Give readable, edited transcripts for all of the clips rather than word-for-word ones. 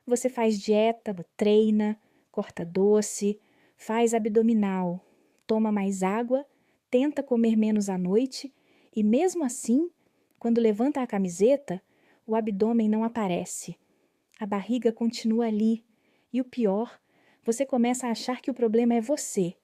Você faz dieta, treina, corta doce, faz abdominal, toma mais água, tenta comer menos à noite e mesmo assim, quando levanta a camiseta, o abdômen não aparece. A barriga continua ali e o pior, você começa a achar que o problema é você,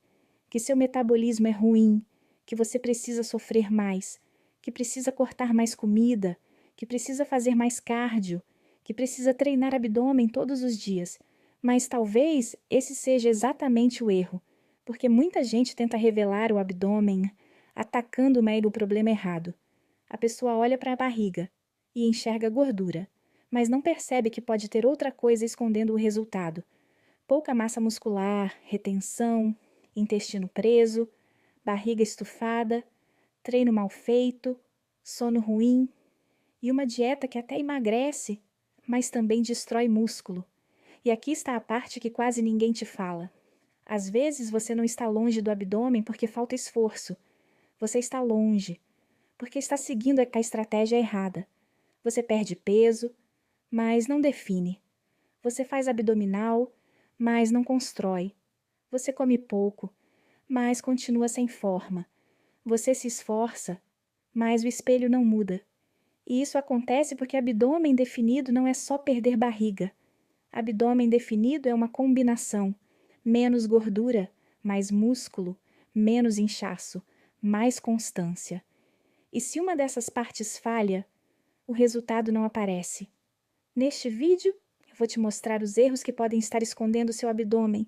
que seu metabolismo é ruim, que você precisa sofrer mais, que precisa cortar mais comida, que precisa fazer mais cardio, que precisa treinar abdômen todos os dias. Mas talvez esse seja exatamente o erro, porque muita gente tenta revelar o abdômen atacando o problema errado. A pessoa olha para a barriga e enxerga gordura, mas não percebe que pode ter outra coisa escondendo o resultado. Pouca massa muscular, retenção, intestino preso, barriga estufada, treino mal feito, sono ruim e uma dieta que até emagrece, mas também destrói músculo. E aqui está a parte que quase ninguém te fala. Às vezes você não está longe do abdômen porque falta esforço. Você está longe, porque está seguindo a estratégia errada. Você perde peso, mas não define. Você faz abdominal, mas não constrói. Você come pouco, mas continua sem forma. Você se esforça, mas o espelho não muda. E isso acontece porque abdômen definido não é só perder barriga. Abdômen definido é uma combinação. Menos gordura, mais músculo, menos inchaço, mais constância. E se uma dessas partes falha, o resultado não aparece. Neste vídeo, eu vou te mostrar os erros que podem estar escondendo seu abdômen,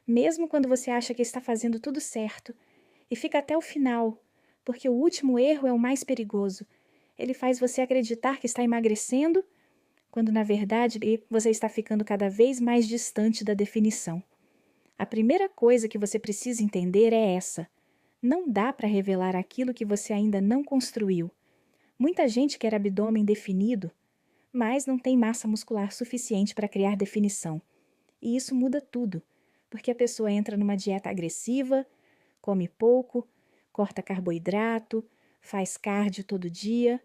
mesmo quando você acha que está fazendo tudo certo. E fica até o final, porque o último erro é o mais perigoso. Ele faz você acreditar que está emagrecendo, quando na verdade você está ficando cada vez mais distante da definição. A primeira coisa que você precisa entender é essa: não dá para revelar aquilo que você ainda não construiu. Muita gente quer abdômen definido, mas não tem massa muscular suficiente para criar definição. E isso muda tudo, porque a pessoa entra numa dieta agressiva, come pouco, corta carboidrato, faz cardio todo dia,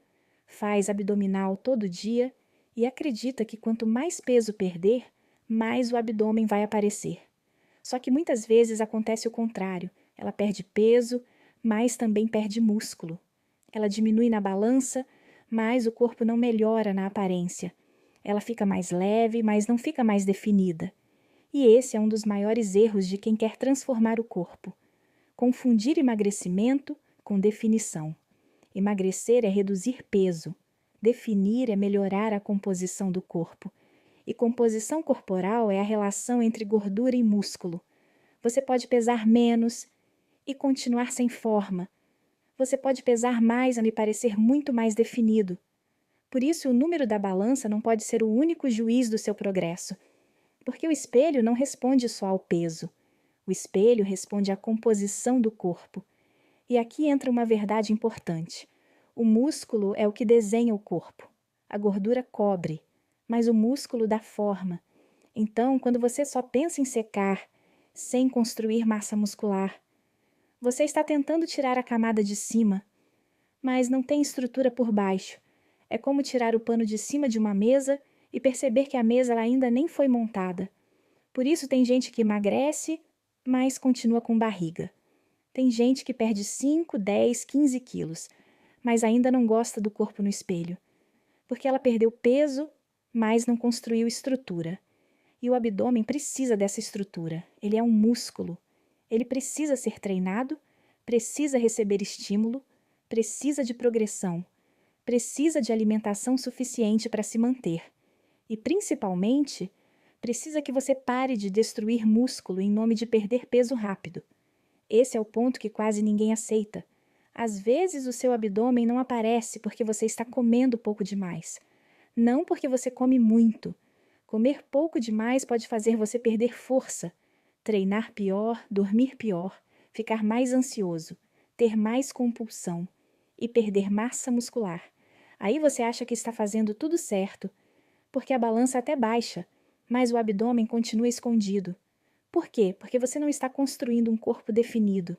faz abdominal todo dia e acredita que quanto mais peso perder, mais o abdômen vai aparecer. Só que muitas vezes acontece o contrário. Ela perde peso, mas também perde músculo. Ela diminui na balança, mas o corpo não melhora na aparência. Ela fica mais leve, mas não fica mais definida. E esse é um dos maiores erros de quem quer transformar o corpo. Confundir emagrecimento com definição. Emagrecer é reduzir peso. Definir é melhorar a composição do corpo. E composição corporal é a relação entre gordura e músculo. Você pode pesar menos e continuar sem forma. Você pode pesar mais e parecer muito mais definido. Por isso, o número da balança não pode ser o único juiz do seu progresso. Porque o espelho não responde só ao peso. O espelho responde à composição do corpo. E aqui entra uma verdade importante. O músculo é o que desenha o corpo. A gordura cobre, mas o músculo dá forma. Então, quando você só pensa em secar, sem construir massa muscular, você está tentando tirar a camada de cima, mas não tem estrutura por baixo. É como tirar o pano de cima de uma mesa e perceber que a mesa ainda nem foi montada. Por isso tem gente que emagrece, mas continua com barriga. Tem gente que perde 5, 10, 15 quilos, mas ainda não gosta do corpo no espelho, porque ela perdeu peso, mas não construiu estrutura. E o abdômen precisa dessa estrutura. Ele é um músculo. Ele precisa ser treinado, precisa receber estímulo, precisa de progressão, precisa de alimentação suficiente para se manter. E, principalmente, precisa que você pare de destruir músculo em nome de perder peso rápido. Esse é o ponto que quase ninguém aceita. Às vezes o seu abdômen não aparece porque você está comendo pouco demais. Não porque você come muito. Comer pouco demais pode fazer você perder força, treinar pior, dormir pior, ficar mais ansioso, ter mais compulsão e perder massa muscular. Aí você acha que está fazendo tudo certo, porque a balança até baixa, mas o abdômen continua escondido. Por quê? Porque você não está construindo um corpo definido.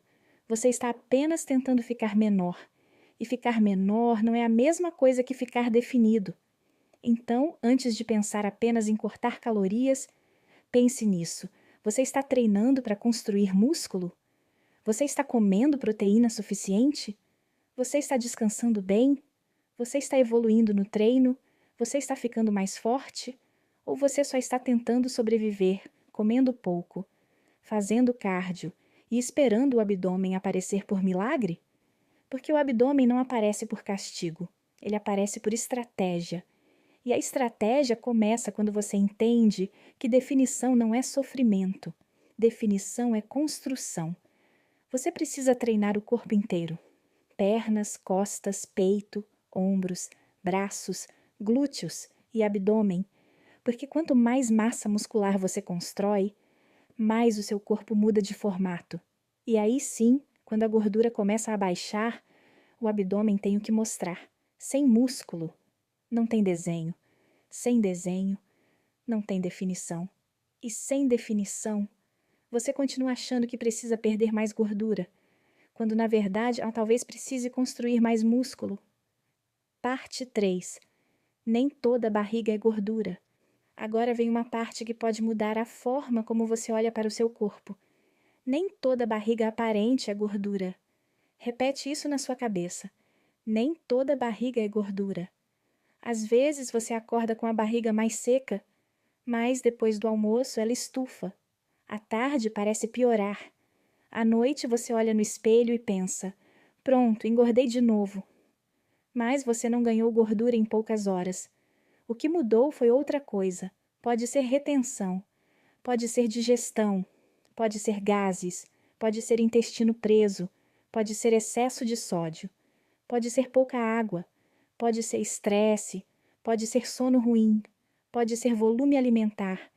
Você está apenas tentando ficar menor. E ficar menor não é a mesma coisa que ficar definido. Então, antes de pensar apenas em cortar calorias, pense nisso. Você está treinando para construir músculo? Você está comendo proteína suficiente? Você está descansando bem? Você está evoluindo no treino? Você está ficando mais forte? Ou você só está tentando sobreviver, comendo pouco, fazendo cardio e esperando o abdômen aparecer por milagre? Porque o abdômen não aparece por castigo, ele aparece por estratégia. E a estratégia começa quando você entende que definição não é sofrimento, definição é construção. Você precisa treinar o corpo inteiro: pernas, costas, peito, ombros, braços, glúteos e abdômen, porque quanto mais massa muscular você constrói, mais o seu corpo muda de formato. E aí sim, quando a gordura começa a baixar, o abdômen tem o que mostrar. Sem músculo, não tem desenho. Sem desenho, não tem definição. E sem definição, você continua achando que precisa perder mais gordura, quando na verdade talvez precise construir mais músculo. Parte 3. Nem toda barriga é gordura. Agora vem uma parte que pode mudar a forma como você olha para o seu corpo. Nem toda barriga aparente é gordura. Repete isso na sua cabeça. Nem toda barriga é gordura. Às vezes você acorda com a barriga mais seca, mas depois do almoço ela estufa. À tarde parece piorar. À noite você olha no espelho e pensa: pronto, engordei de novo. Mas você não ganhou gordura em poucas horas. O que mudou foi outra coisa. Pode ser retenção, pode ser digestão, pode ser gases, pode ser intestino preso, pode ser excesso de sódio, pode ser pouca água, pode ser estresse, pode ser sono ruim, pode ser volume alimentar.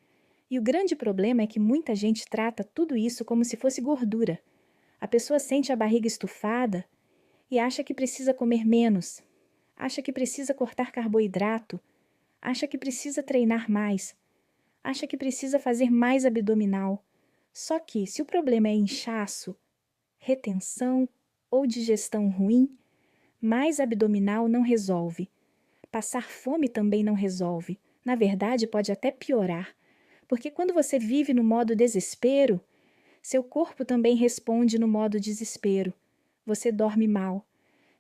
E o grande problema é que muita gente trata tudo isso como se fosse gordura. A pessoa sente a barriga estufada e acha que precisa comer menos, acha que precisa cortar carboidrato, acha que precisa treinar mais, acha que precisa fazer mais abdominal. Só que, se o problema é inchaço, retenção ou digestão ruim, mais abdominal não resolve. Passar fome também não resolve. Na verdade, pode até piorar. Porque quando você vive no modo desespero, seu corpo também responde no modo desespero. Você dorme mal,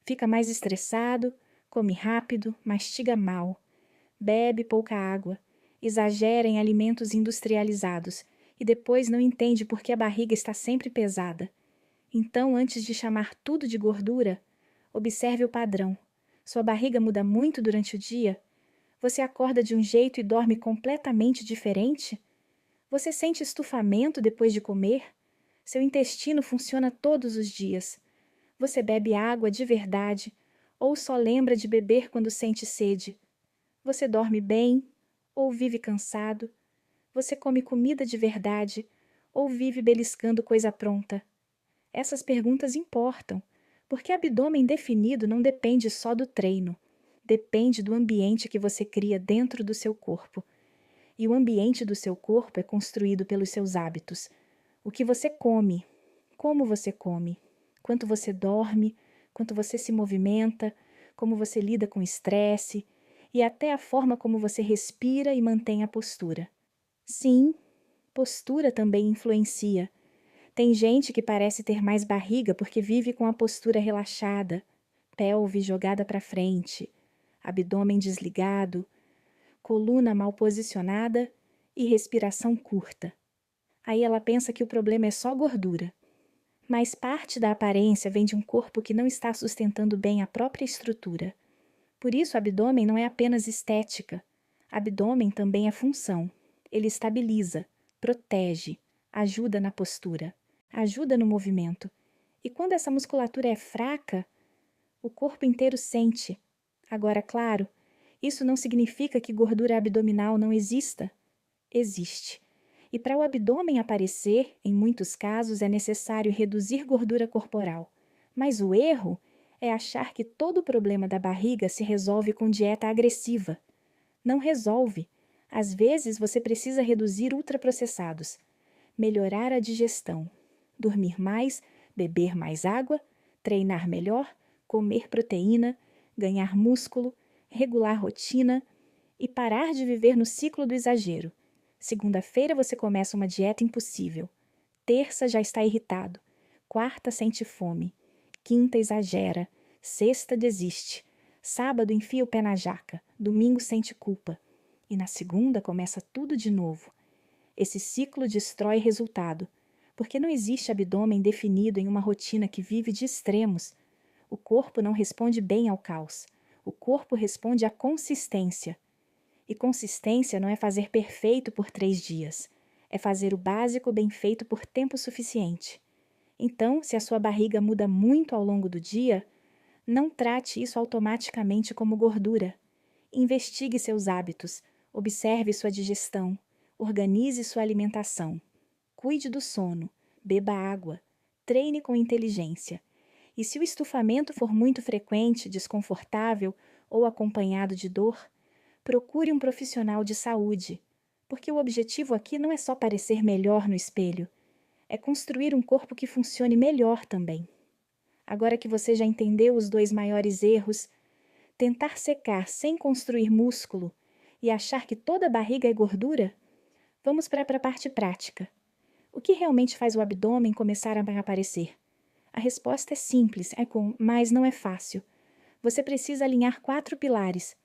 fica mais estressado, come rápido, mastiga mal, bebe pouca água, exagera em alimentos industrializados e depois não entende por que a barriga está sempre pesada. Então, antes de chamar tudo de gordura, observe o padrão. Sua barriga muda muito durante o dia? Você acorda de um jeito e dorme completamente diferente? Você sente estufamento depois de comer? Seu intestino funciona todos os dias. Você bebe água de verdade ou só lembra de beber quando sente sede? Você dorme bem ou vive cansado? Você come comida de verdade ou vive beliscando coisa pronta? Essas perguntas importam, porque abdômen definido não depende só do treino. Depende do ambiente que você cria dentro do seu corpo. E o ambiente do seu corpo é construído pelos seus hábitos. O que você come, como você come, quanto você dorme, quanto você se movimenta, como você lida com estresse e até a forma como você respira e mantém a postura. Sim, postura também influencia. Tem gente que parece ter mais barriga porque vive com a postura relaxada, pelve jogada para frente, abdômen desligado, coluna mal posicionada e respiração curta. Aí ela pensa que o problema é só gordura. Mas parte da aparência vem de um corpo que não está sustentando bem a própria estrutura. Por isso, o abdômen não é apenas estética. Abdômen também é função. Ele estabiliza, protege, ajuda na postura, ajuda no movimento. E quando essa musculatura é fraca, o corpo inteiro sente. Agora, claro, isso não significa que gordura abdominal não exista. Existe. E para o abdômen aparecer, em muitos casos é necessário reduzir gordura corporal. Mas o erro é achar que todo o problema da barriga se resolve com dieta agressiva. Não resolve. Às vezes você precisa reduzir ultraprocessados, melhorar a digestão, dormir mais, beber mais água, treinar melhor, comer proteína, ganhar músculo, regular rotina e parar de viver no ciclo do exagero. Segunda-feira você começa uma dieta impossível. Terça já está irritado. Quarta sente fome. Quinta exagera. Sexta desiste. Sábado enfia o pé na jaca. Domingo sente culpa. E na segunda começa tudo de novo. Esse ciclo destrói resultado, porque não existe abdômen definido em uma rotina que vive de extremos. O corpo não responde bem ao caos. O corpo responde à consistência. E consistência não é fazer perfeito por 3 dias. É fazer o básico bem feito por tempo suficiente. Então, se a sua barriga muda muito ao longo do dia, não trate isso automaticamente como gordura. Investigue seus hábitos, observe sua digestão, organize sua alimentação. Cuide do sono, beba água, treine com inteligência. E se o estufamento for muito frequente, desconfortável ou acompanhado de dor, procure um profissional de saúde, porque o objetivo aqui não é só parecer melhor no espelho, é construir um corpo que funcione melhor também. Agora que você já entendeu os 2 maiores erros, tentar secar sem construir músculo e achar que toda a barriga é gordura, vamos para a parte prática. O que realmente faz o abdômen começar a aparecer? A resposta é simples, mas não é fácil. Você precisa alinhar 4 pilares: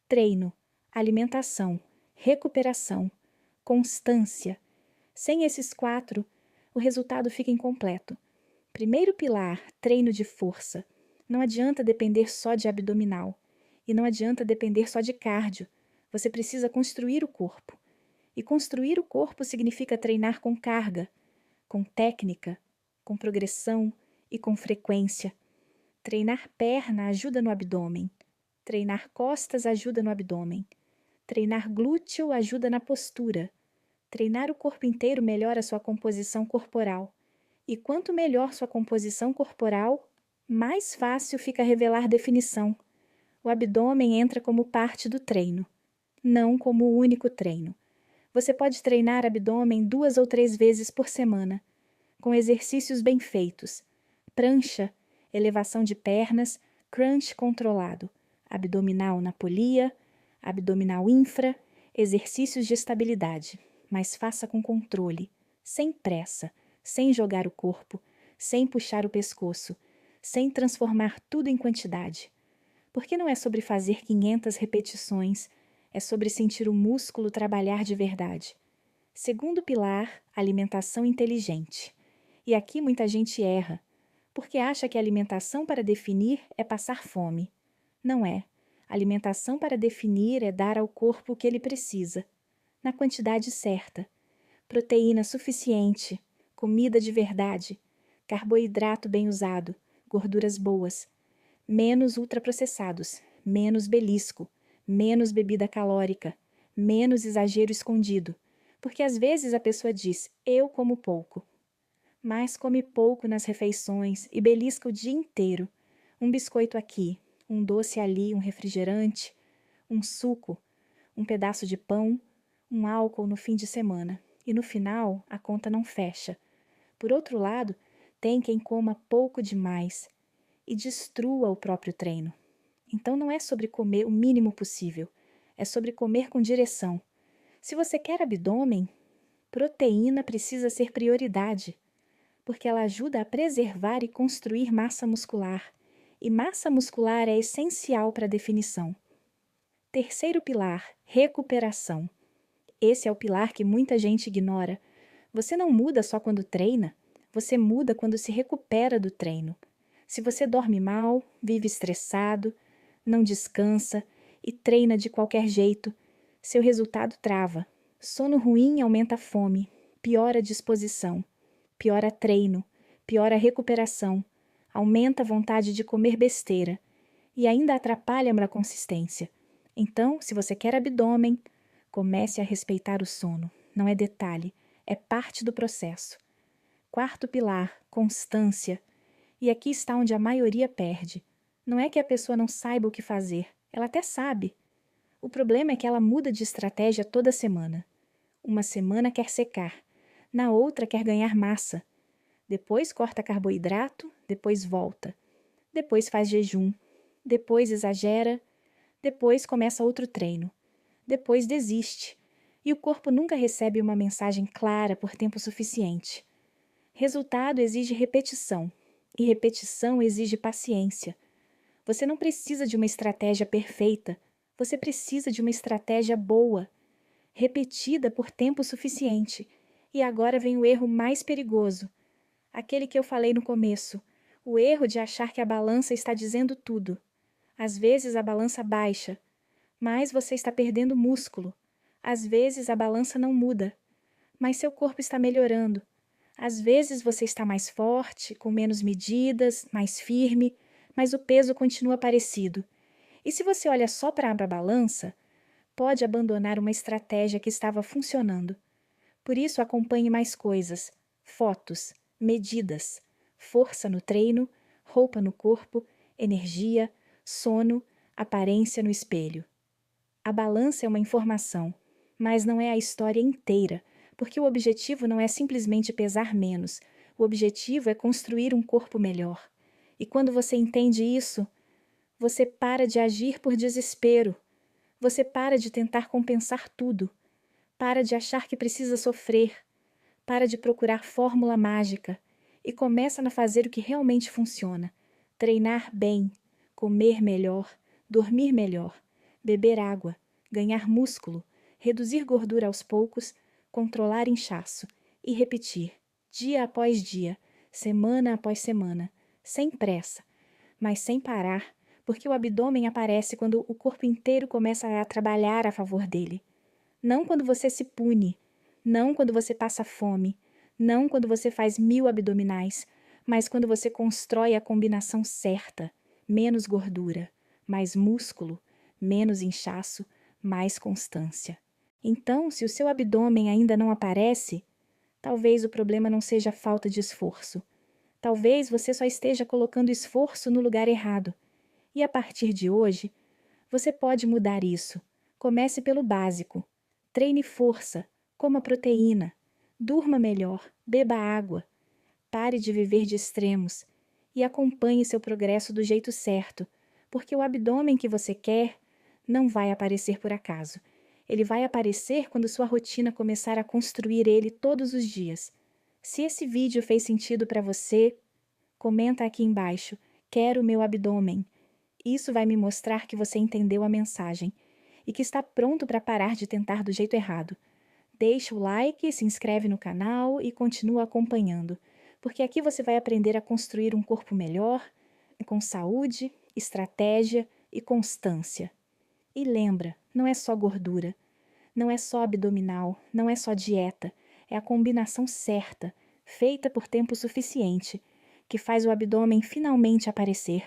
treino, alimentação, recuperação, constância. Sem esses 4, o resultado fica incompleto. Primeiro pilar, treino de força. Não adianta depender só de abdominal. E não adianta depender só de cardio. Você precisa construir o corpo. E construir o corpo significa treinar com carga, com técnica, com progressão e com frequência. Treinar perna ajuda no abdômen. Treinar costas ajuda no abdômen. Treinar glúteo ajuda na postura. Treinar o corpo inteiro melhora sua composição corporal. E quanto melhor sua composição corporal, mais fácil fica revelar definição. O abdômen entra como parte do treino, não como o único treino. Você pode treinar abdômen 2 ou 3 vezes por semana, com exercícios bem feitos. Prancha, elevação de pernas, crunch controlado, abdominal na polia, abdominal infra, exercícios de estabilidade, mas faça com controle, sem pressa, sem jogar o corpo, sem puxar o pescoço, sem transformar tudo em quantidade. Porque não é sobre fazer 500 repetições, é sobre sentir o músculo trabalhar de verdade. Segundo pilar, alimentação inteligente. E aqui muita gente erra, porque acha que a alimentação para definir é passar fome. Não é. Alimentação para definir é dar ao corpo o que ele precisa, na quantidade certa. Proteína suficiente, comida de verdade, carboidrato bem usado, gorduras boas, menos ultraprocessados, menos belisco, menos bebida calórica, menos exagero escondido, porque às vezes a pessoa diz, eu como pouco. Mas come pouco nas refeições e belisca o dia inteiro. Um biscoito aqui, um doce ali, um refrigerante, um suco, um pedaço de pão, um álcool no fim de semana. E no final, a conta não fecha. Por outro lado, tem quem coma pouco demais e destrua o próprio treino. Então não é sobre comer o mínimo possível, é sobre comer com direção. Se você quer abdômen, proteína precisa ser prioridade, porque ela ajuda a preservar e construir massa muscular, e massa muscular é essencial para a definição. Terceiro pilar, recuperação. Esse é o pilar que muita gente ignora. Você não muda só quando treina, você muda quando se recupera do treino. Se você dorme mal, vive estressado, não descansa e treina de qualquer jeito, seu resultado trava. Sono ruim aumenta a fome, piora a disposição, piora treino, piora a recuperação, aumenta a vontade de comer besteira e ainda atrapalha a consistência. Então, se você quer abdômen, comece a respeitar o sono. Não é detalhe, é parte do processo. Quarto pilar, constância. E aqui está onde a maioria perde. Não é que a pessoa não saiba o que fazer, ela até sabe. O problema é que ela muda de estratégia toda semana. Uma semana quer secar, na outra quer ganhar massa. Depois corta carboidrato, depois volta. Depois faz jejum, depois exagera, depois começa outro treino. depois desiste, e o corpo nunca recebe uma mensagem clara por tempo suficiente. Resultado exige repetição, e repetição exige paciência. Você não precisa de uma estratégia perfeita, você precisa de uma estratégia boa, repetida por tempo suficiente. E agora vem o erro mais perigoso, aquele que eu falei no começo, o erro de achar que a balança está dizendo tudo. Às vezes a balança baixa, mas você está perdendo músculo. Às vezes a balança não muda, mas seu corpo está melhorando. Às vezes você está mais forte, com menos medidas, mais firme, mas o peso continua parecido. E se você olha só para a balança, pode abandonar uma estratégia que estava funcionando. Por isso acompanhe mais coisas, fotos, medidas, força no treino, roupa no corpo, energia, sono, aparência no espelho. A balança é uma informação, mas não é a história inteira, porque o objetivo não é simplesmente pesar menos, o objetivo é construir um corpo melhor. E quando você entende isso, você para de agir por desespero, você para de tentar compensar tudo, para de achar que precisa sofrer, para de procurar fórmula mágica e começa a fazer o que realmente funciona: treinar bem, comer melhor, dormir melhor, beber água, ganhar músculo, reduzir gordura aos poucos, controlar inchaço e repetir, dia após dia, semana após semana, sem pressa, mas sem parar, porque o abdômen aparece quando o corpo inteiro começa a trabalhar a favor dele. Não quando você se pune, não quando você passa fome, não quando você faz 1000 abdominais, mas quando você constrói a combinação certa: menos gordura, mais músculo, menos inchaço, mais constância. Então, se o seu abdômen ainda não aparece, talvez o problema não seja falta de esforço. Talvez você só esteja colocando esforço no lugar errado. E a partir de hoje, você pode mudar isso. Comece pelo básico. Treine força, coma proteína, durma melhor, beba água. Pare de viver de extremos e acompanhe seu progresso do jeito certo, porque o abdômen que você quer não vai aparecer por acaso. Ele vai aparecer quando sua rotina começar a construir ele todos os dias. Se esse vídeo fez sentido para você, comenta aqui embaixo: quero meu abdômen. Isso vai me mostrar que você entendeu a mensagem e que está pronto para parar de tentar do jeito errado. Deixa o like, se inscreve no canal e continua acompanhando, porque aqui você vai aprender a construir um corpo melhor, com saúde, estratégia e constância. E lembra, não é só gordura, não é só abdominal, não é só dieta, é a combinação certa, feita por tempo suficiente, que faz o abdômen finalmente aparecer.